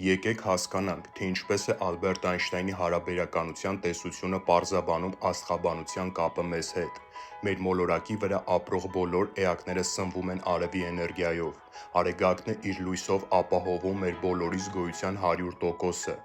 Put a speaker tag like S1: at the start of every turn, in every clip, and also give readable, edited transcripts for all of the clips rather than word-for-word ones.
S1: Եկեք հասկանանք, թե ինչպես է Ալբերտ Այնշտայնի հարաբերականության տեսությունը պարզաբանում աստղաբանության կապը մեզ հետ։ Մեր մոլորակի վրա ապրող բոլոր էակները սնվում են արևի էներգիայով։ Արեգակն է իր լույսով ապահովում մեր բոլորիս գոյության 100%-ը։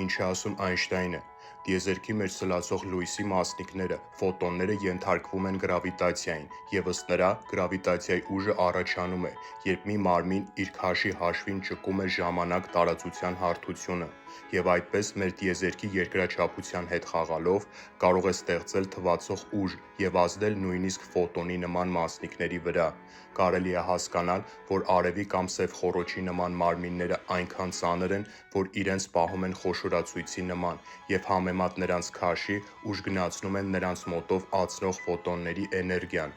S1: Ինչ է ասում Այնշտայնը։ Տիեզերքի մեջ սլացող լույսի մասնիկները, ֆոտոնները ենթարկվում են գրավիտացիային, և ըստ նրա, գրավիտացիայի ուժը առաջանում է, երբ մի մարմին իր քաշի հաշվին ճկում է ժամանակ տարածության հարթությունը, և այդպես մեր տիեզերքի երկրաչափության հետ խաղալով կարող է ստեղծել թվացող ուժ և ազդել նույնիսկ ֆոտոնի նման մասնիկների վրա։ Կարելի է հասկանալ, որ արևի կամ սև խոռոչի նման մարմինները այնքան ծանր են, որ իրենց պահում են խոշորացույցի նման, և համեմատ նրանց քաշի, ուժգնացնում են նրանց մոտով ացնող ֆոտոնների էներգիան։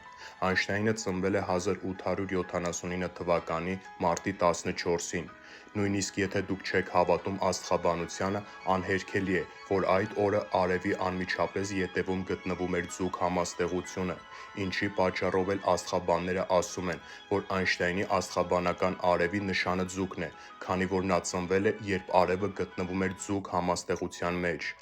S1: Այնշտայնը ծնվել է 1879 թվականի մարտի 14-ին։ Նույնիսկ եթե դուք չեք հավատում աստղաբանությանը, անհերքելի է, որ այդ օրը արևի անմիջապես ետևում գտնվում էր ձուկ համաստեղությունը, ինչի պատճառով էլ աստղաբանները ասում են, որ Այնշտայնի աստղաբանական արևի նշանը ձուկն է, քանի որ նա ծնվել է, երբ արևը գտնվում էր ձուկ համաստեղության մեջ։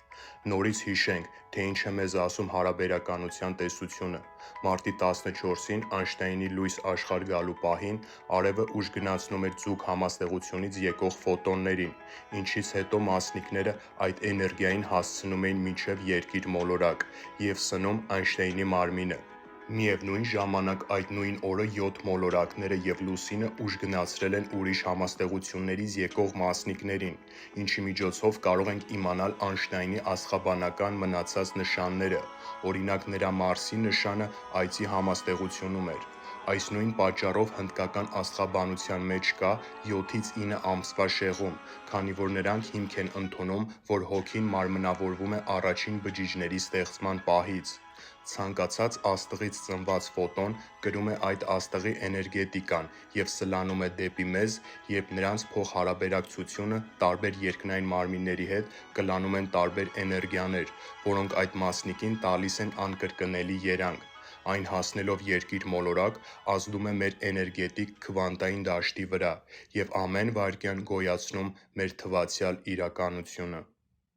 S1: Նորից հիշենք, թե ինչ է մեզ ասում հարաբերականության տեսությունը։ Մարտի 14-ին Այնշտայնի լույս աշխարհ գալու պահին արևը ուժգնացնում էր ձուկ համաստեղությունից եկող ֆոտոններին, ինչից հետո մասնիկները այդ էներգիային հասցնում էին մինչև Երկիր մոլորակ և սնում Այնշտայնի մարմինը։ Միևնույն ժամանակ այդ նույն օրը 7 մոլորակները և Լուսինը ուժգնացրել են ուրիշ համաստեղություններից եկող մասնիկներին, ինչի միջոցով կարող ենք իմանալ Այնշտայնի աստղաբանական մնացած նշանները, օրինակ նրա Մարսի նշանը Այծի համաստեղությունում էր։ Այս նույն պատճառով հնդկական աստղաբանության մեջ կա 7-ից 9 ամսվա շեղում, քանի որ նրանք հիմք են ընդունում, որ հոգին մարմնավորվում է առաջին բջիջների ստեղծման պահից։ Ցանկացած աստղից ծնված ֆոտոն կրում է այդ աստղի էներգետիկան և սլանում է դեպի մեզ, երբ նրանց փոխհարաբերակցությունը տարբեր երկնային մարմինների հետ կլանում են տարբեր էներգիաներ, որոնք այդ մասնիկին տալիս են անկրկնելի երանգ։ Այն հասնելով Երկիր մոլորակ, ազդում է մեր էներգետիկ քվանտային դաշտի վրա և ամեն վայրկյան գոյացնում մեր թվացյալ իրականությունը։